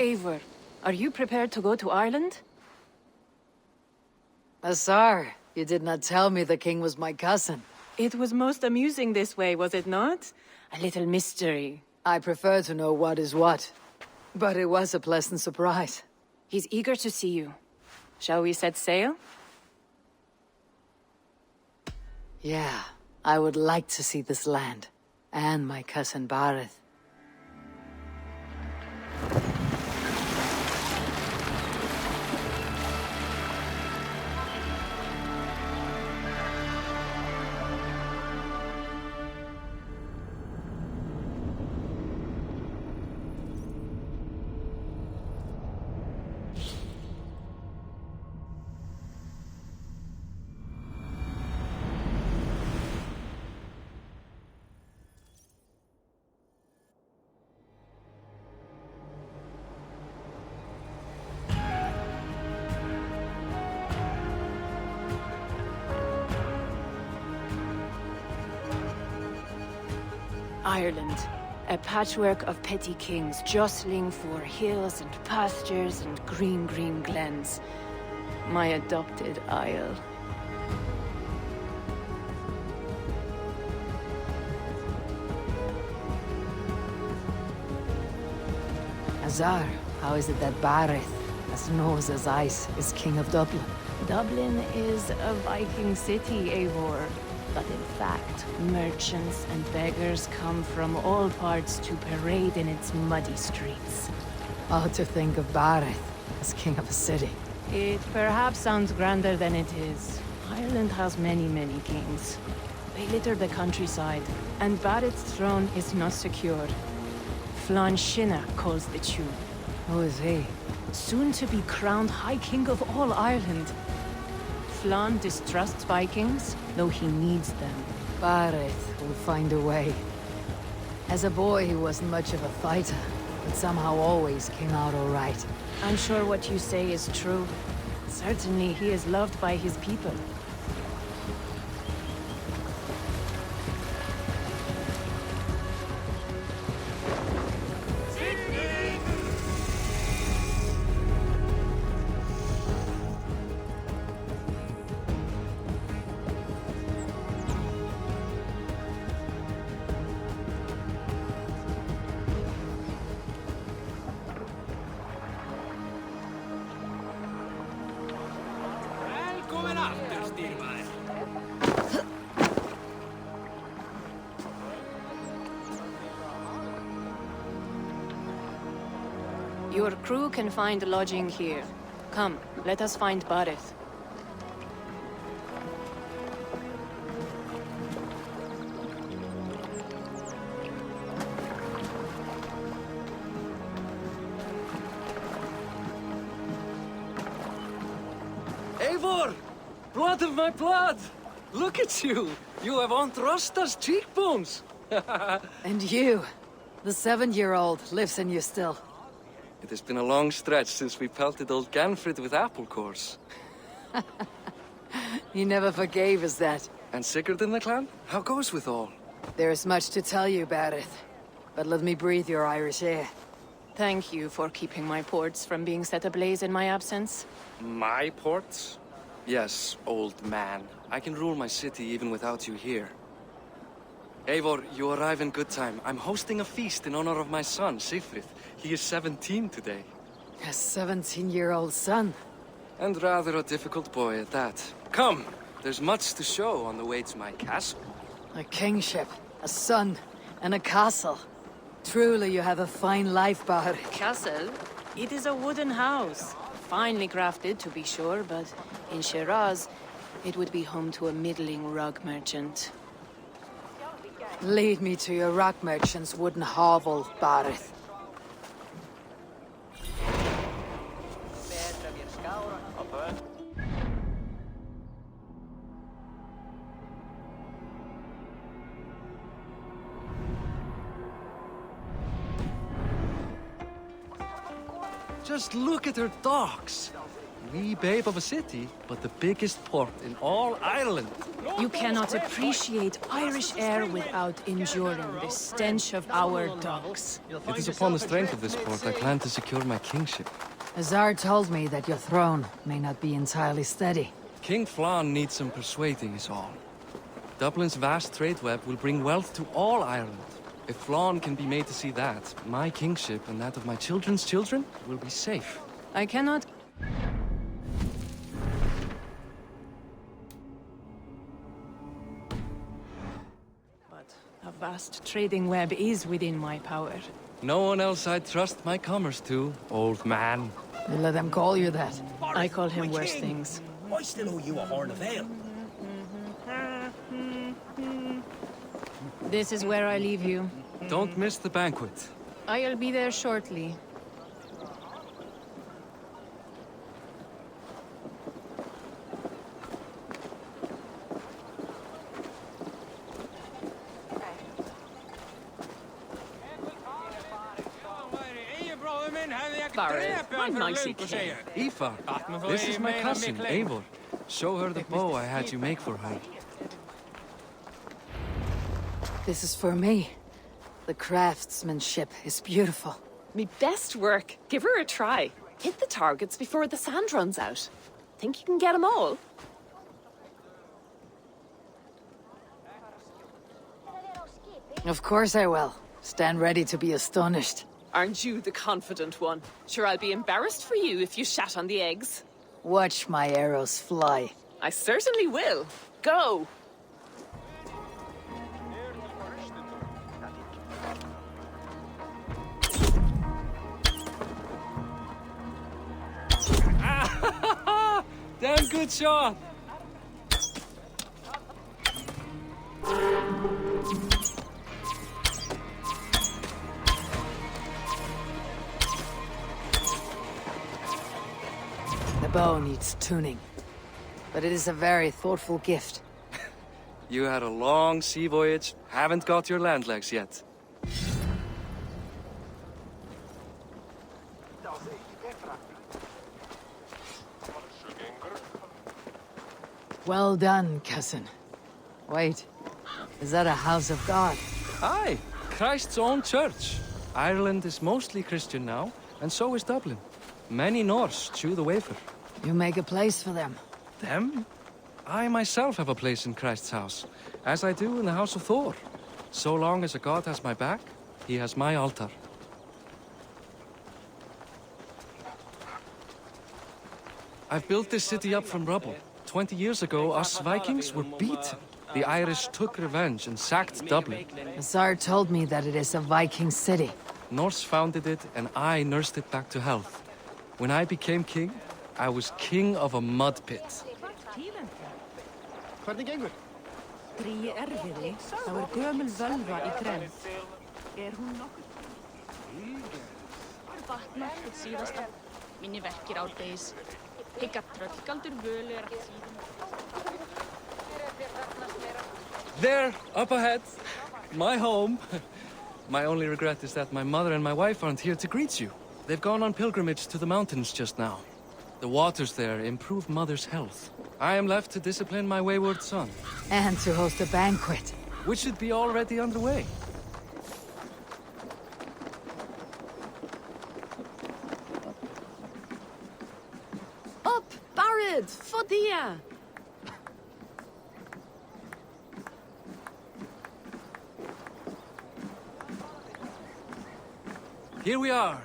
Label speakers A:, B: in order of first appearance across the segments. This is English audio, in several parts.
A: Eivor, are you prepared to go to Ireland?
B: Azar, you did not tell me the king was my cousin.
A: It was most amusing this way, was it not? A little mystery.
B: I prefer to know what is what. But it was a pleasant surprise.
A: He's eager to see you. Shall we set sail?
B: Yeah, I would like to see this land. And my cousin Bareth.
A: Ireland. A patchwork of petty kings jostling for hills and pastures and green glens. My adopted isle.
B: Azar, how is it that Bareth, as nose as ice, is king of Dublin?
A: Dublin is a Viking city, Eivor. But in fact, merchants and beggars come from all parts to parade in its muddy streets.
B: Oh, to think of Bareth as king of a city.
A: It perhaps sounds grander than it is. Ireland has many kings. They litter the countryside, and Bareth's throne is not secure. Flann Sinna calls the tune.
B: Who is he?
A: Soon to be crowned High King of all Ireland. Flann distrusts Vikings, though he needs them.
B: Bareth will find a way. As a boy, he wasn't much of a fighter, but somehow always came out all right.
A: I'm sure what you say is true. Certainly he is loved by his people. Your crew can find lodging here. Come, let us find Bareth.
C: Eivor! Blood of my blood! Look at you! You have Aunt Rosta's cheekbones!
B: And you, the 7-year-old, lives in you still.
C: It has been a long stretch since we pelted old Ganfrid with apple cores.
B: He never forgave us that.
C: And Sigurd in the clan? How goes with all?
B: There is much to tell you, Bareth. But let me breathe your Irish air.
A: Thank you for keeping my ports from being set ablaze in my absence.
C: My ports? Yes, old man. I can rule my city even without you here. Eivor, you arrive in good time. I'm hosting a feast in honor of my son, Sigfrid. He is 17 today.
B: A 17-year-old son.
C: And rather a difficult boy at that. Come! There's much to show on the way to my castle.
B: A kingship, a son, and a castle. Truly you have a fine life, Bareth.
A: Castle? It is a wooden house. Finely crafted, to be sure, but in Shiraz, it would be home to a middling rug merchant.
B: Lead me to your rock merchant's wooden hovel, Bareth.
C: Just look at her docks. wee babe of a city, but the biggest port in all Ireland.
A: You cannot appreciate Irish air without enduring the stench of our dogs.
C: It is upon the strength of this port I plan to secure my kingship.
B: Azar told me that your throne may not be entirely steady.
C: King Flann needs some persuading is all. Dublin's vast trade web will bring wealth to all Ireland. If Flann can be made to see that, my kingship and that of my children's children will be safe.
A: I cannot... But a vast trading web is within my power.
C: No one else I'd trust my commerce to, old man.
B: You let them call you that.
A: I call him worse things.
D: I still owe you a horn of ale.
A: This is where I leave you.
C: Don't miss the banquet.
A: I'll be there shortly.
E: I'm nicely clean.
C: Aoife, this is my cousin, Eivor. Show her the bow I had you make for her.
B: This is for me. The craftsmanship is beautiful.
E: Me best work. Give her a try. Hit the targets before the sand runs out. Think you can get them all?
B: Of course I will. Stand ready to be astonished.
E: Aren't you the confident one? Sure, I'll be embarrassed for you if you shat on the eggs.
B: Watch my arrows fly.
E: I certainly will. Go!
C: Damn good shot!
B: The bow needs tuning. But it is a very thoughtful gift.
C: You had a long sea voyage, haven't got your land legs yet.
B: Well done, cousin. Wait, is that a house of God?
C: Aye, Christ's own church. Ireland is mostly Christian now, and so is Dublin. Many Norse chew the wafer.
B: You make a place for them.
C: Them? I myself have a place in Christ's house, as I do in the House of Thor. So long as a god has my back, he has my altar. I've built this city up from rubble. 20 years ago, us Vikings were beaten. The Irish took revenge and sacked Dublin.
B: Azar told me that it is a Viking city.
C: Norse founded it, and I nursed it back to health. When I became king, I was king of a mud pit.
F: Hvernig gengur?
A: Dríi erfiði, þá gömul völva í grennd. Hún nokkuð?
G: Vatna til síðasta. Minni verkir árdegis. Hygga tröllgaldur völu að síðan.
C: There, up ahead. My home. My only regret is that my mother and my wife aren't here to greet you. They've gone on pilgrimage to the mountains just now. The waters there improve mother's health. I am left to discipline my wayward son.
B: And to host a banquet.
C: Which should be already underway.
E: Up, Barad! Fodia!
C: Here we are.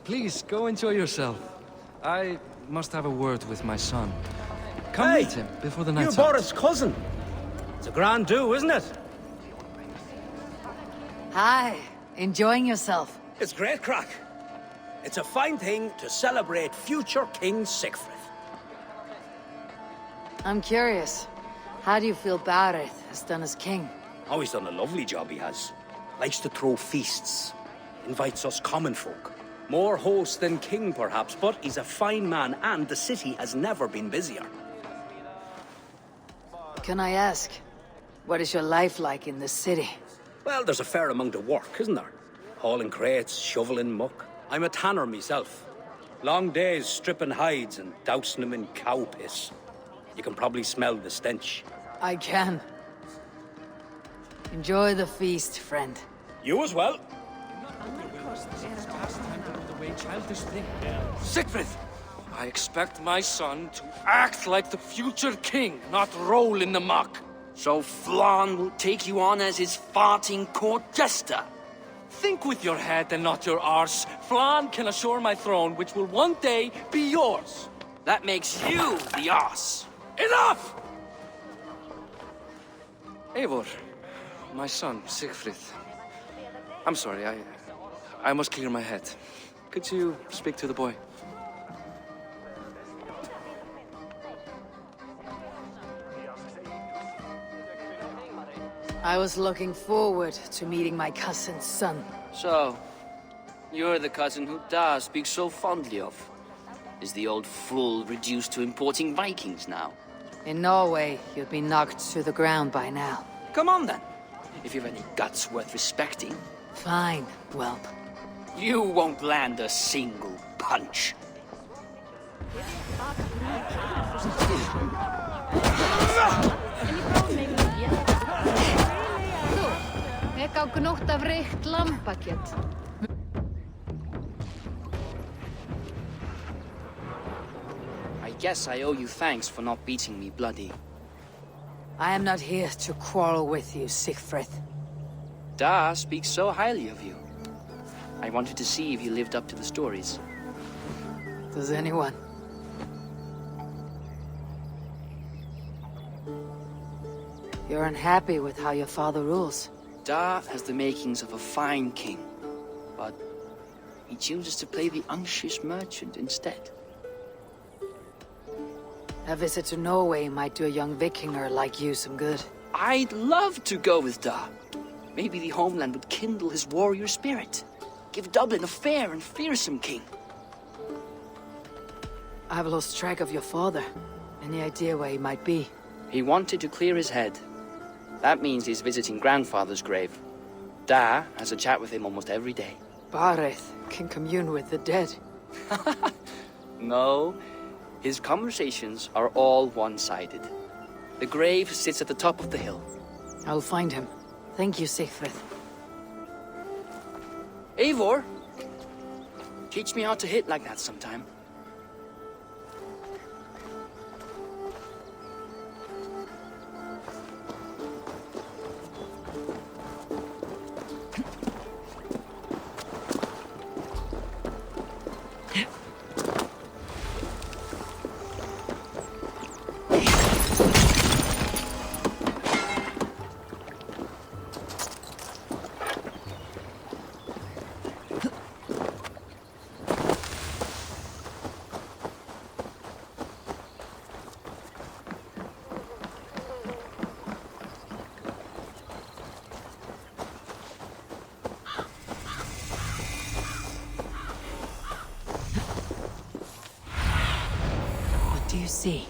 C: Please, go enjoy yourself. I must have a word with my son. Come
D: Hey,
C: meet him before the night's
D: You're
C: out.
D: Boris' cousin. It's a grand do, isn't it?
B: Hi, enjoying yourself.
D: It's great crack. It's a fine thing to celebrate future King Sigfrid.
B: I'm curious. How do you feel Barad has done as king?
D: Oh, he's done a lovely job, he has. Likes to throw feasts. Invites us common folk. More host than king, perhaps, but he's a fine man, and the city has never been busier.
B: Can I ask, what is your life like in the city?
D: Well, there's a fair amount of work, isn't there? Hauling crates, shoveling muck. I'm a tanner myself. Long days stripping hides and dousing them in cow piss. You can probably smell the stench.
B: I can. Enjoy the feast, friend.
D: You as well.
C: Siegfried! I expect my son to act like the future king, not roll in the muck.
F: So Flan will take you on as his farting court jester?
C: Think with your head and not your arse. Flan can assure my throne, which will one day be yours.
F: That makes you the ass.
C: Enough! Eivor, my son, Siegfried. I'm sorry, I must clear my head. Could you speak to the boy?
B: I was looking forward to meeting my cousin's son.
F: So, you're the cousin who Da speaks so fondly of. Is the old fool reduced to importing Vikings now?
B: In Norway, you'd be knocked to the ground by now.
F: Come on then, if you've any guts worth respecting.
B: Fine, whelp.
F: You won't land a single punch.
B: Ek á gnótt af reykt lambakjöt.
F: I guess I owe you thanks for not beating me bloody.
B: I am not here to quarrel with you, Siegfried.
F: Da speaks so highly of you. I wanted to see if you lived up to the stories.
B: Does anyone? You're unhappy with how your father rules.
F: Da has the makings of a fine king, but he chooses to play the unctuous merchant instead.
B: A visit to Norway might do a young Vikinger like you some good.
F: I'd love to go with Da. Maybe the homeland would kindle his warrior spirit. Give Dublin a fair and fearsome king.
B: I've lost track of your father. Any idea where he might be?
F: He wanted to clear his head. That means he's visiting grandfather's grave. Da has a chat with him almost every day.
B: Bareth can commune with the dead.
F: No, his conversations are all one-sided. The grave sits at the top of the hill.
B: I'll find him. Thank you, Siegfried.
F: Eivor, teach me how to hit like that sometime.
B: What do you see?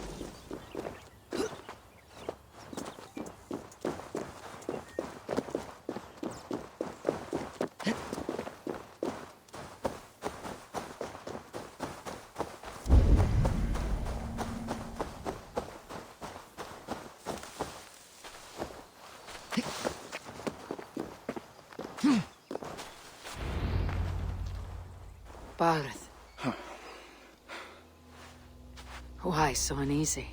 B: Bareth. Why so uneasy?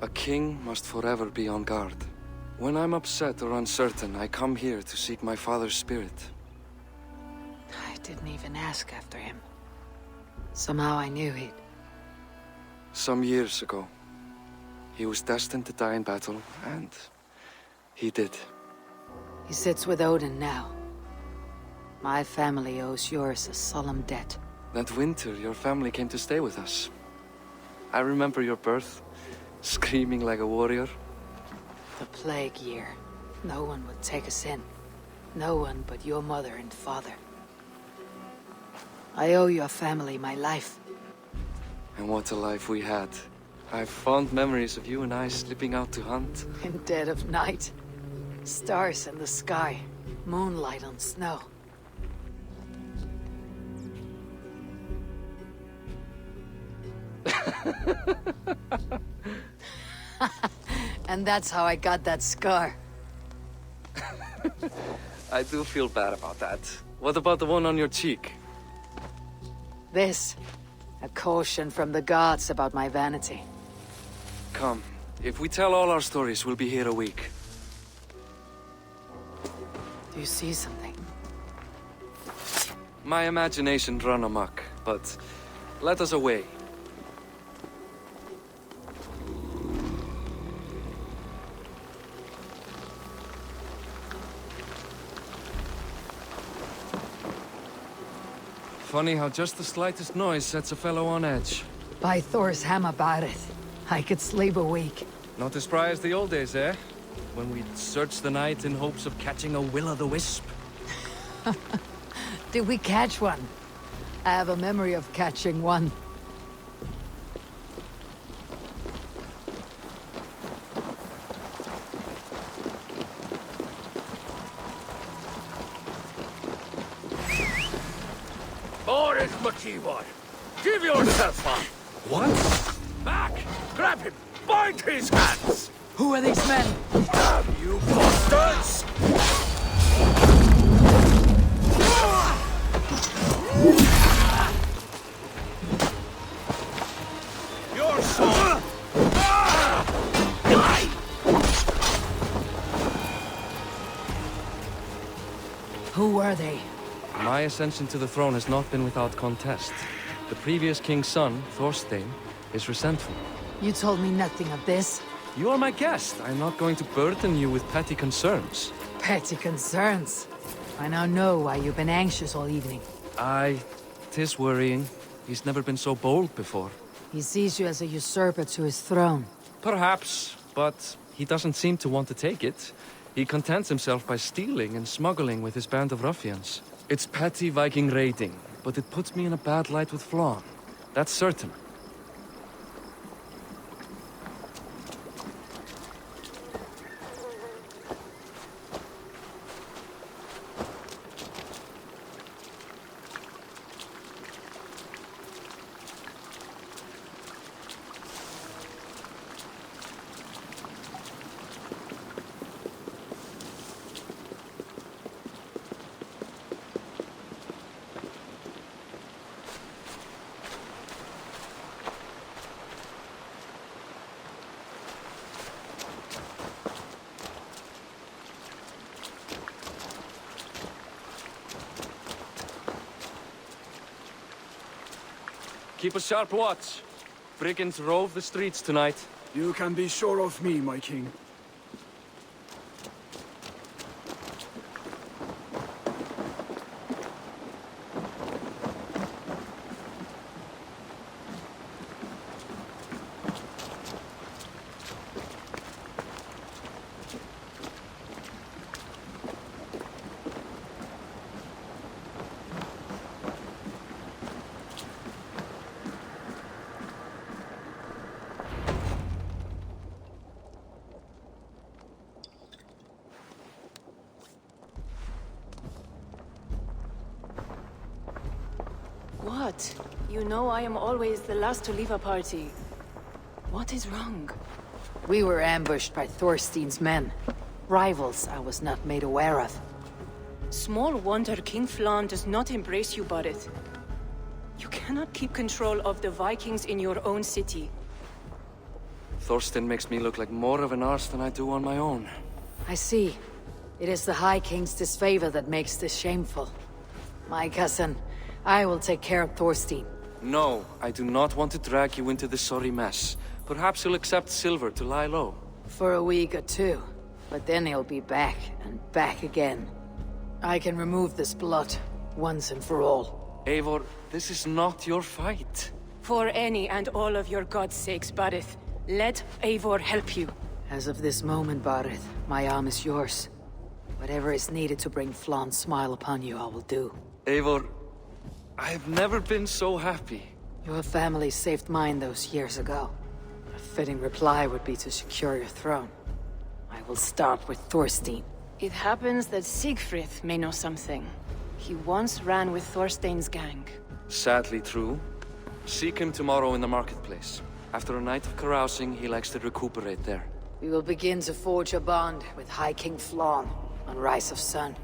C: A king must forever be on guard. When I'm upset or uncertain, I come here to seek my father's spirit.
B: I didn't even ask after him. Somehow I knew he'd...
C: Some years ago, he was destined to die in battle, and he did.
B: He sits with Odin now. My family owes yours a solemn debt.
C: That winter, your family came to stay with us. I remember your birth, screaming like a warrior.
B: The plague year. No one would take us in. No one but your mother and father. I owe your family my life.
C: And what a life we had. I have fond memories of you and I slipping out to hunt.
B: In dead of night. Stars in the sky. Moonlight on snow. And that's how I got that scar.
C: I do feel bad about that. What about the one on your cheek?
B: This. A caution from the gods about my vanity.
C: Come, if we tell all our stories, we'll be here a week.
B: Do you see something?
C: My imagination run amok, but let us away. Funny how just the slightest noise sets a fellow on edge.
B: By Thor's hammer, Barret. I could sleep a week.
C: Not as spry as the old days, eh? When we'd search the night in hopes of catching a will-o'-the-wisp.
B: Did we catch one? I have a memory of catching one.
H: Boris Makivor, give yourself up!
C: What?
H: Back! Grab him! Bind his hands!
B: Who are these men?
H: Damn you bastards! Your son! Die!
B: Who were they?
C: My ascension to the throne has not been without contest. The previous king's son, Thorstein, is resentful.
B: You told me nothing of this.
C: You are my guest. I'm not going to burden you with petty concerns.
B: Petty concerns. I now know why you've been anxious all evening.
C: Aye, 'tis worrying. He's never been so bold before.
B: He sees you as a usurper to his throne.
C: Perhaps, but he doesn't seem to want to take it. He contents himself by stealing and smuggling with his band of ruffians. It's petty Viking raiding, but it puts me in a bad light with Flann. That's certain. Keep a sharp watch. Brigands rove the streets tonight.
I: You can be sure of me, my king.
A: What? You know I am always the last to leave a party. What is wrong?
B: We were ambushed by Thorstein's men. Rivals I was not made aware of.
A: Small wonder King Flann does not embrace you, Barret. You cannot keep control of the Vikings in your own city.
C: Thorstein makes me look like more of an arse than I do on my own.
B: I see. It is the High King's disfavor that makes this shameful. My cousin, I will take care of Thorstein.
C: No, I do not want to drag you into this sorry mess. Perhaps he'll accept silver to lie low.
B: For a week or two. But then he'll be back, and back again. I can remove this blot, once and for all.
C: Eivor, this is not your fight.
A: For any and all of your gods' sakes, Barret, let Eivor help you.
B: As of this moment, Barret, my arm is yours. Whatever is needed to bring Flann's smile upon you, I will do.
C: Eivor, I've never been so happy.
B: Your family saved mine those years ago. A fitting reply would be to secure your throne. I will start with Thorstein.
A: It happens that Siegfried may know something. He once ran with Thorstein's gang.
C: Sadly true. Seek him tomorrow in the marketplace. After a night of carousing, he likes to recuperate there.
B: We will begin to forge a bond with High King Flann on Rise of Sun.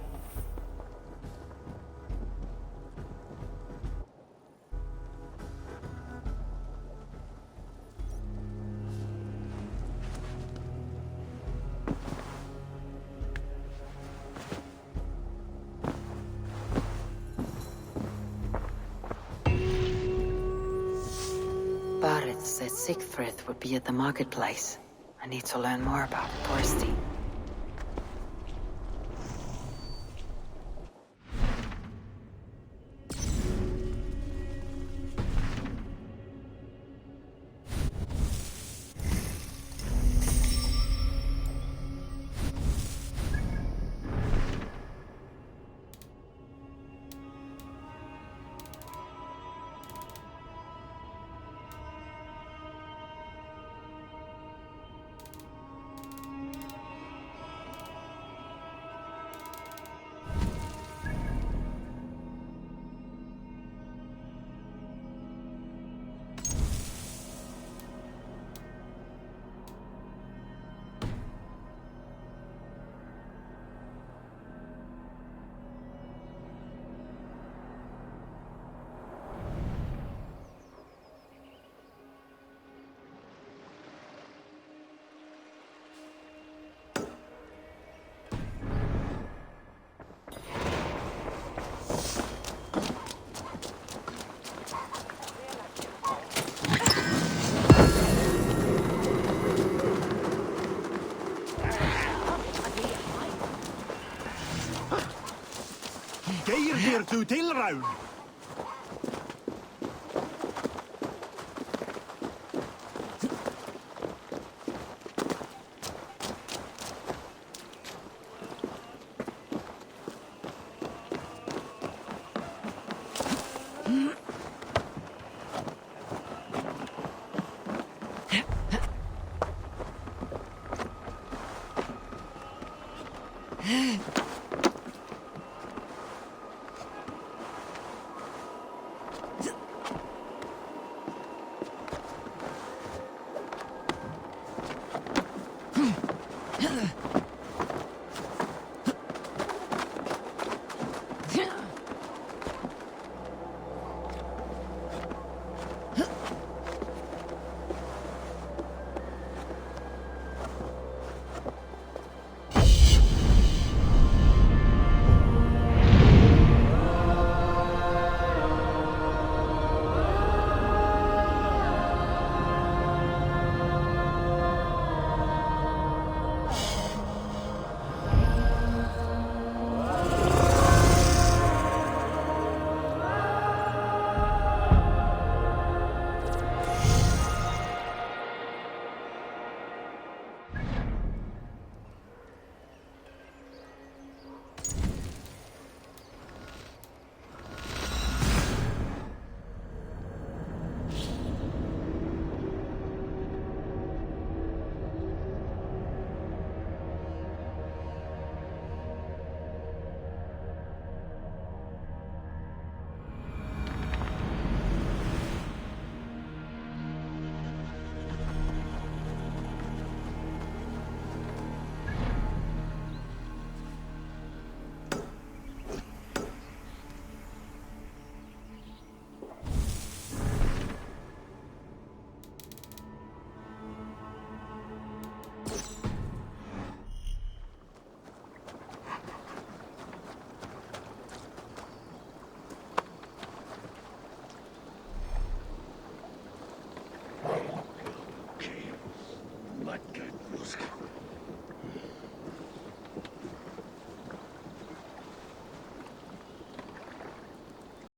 B: Barret said Siegfried would be at the marketplace. I need to learn more about Thorstein.
H: Geir hér til tilraun.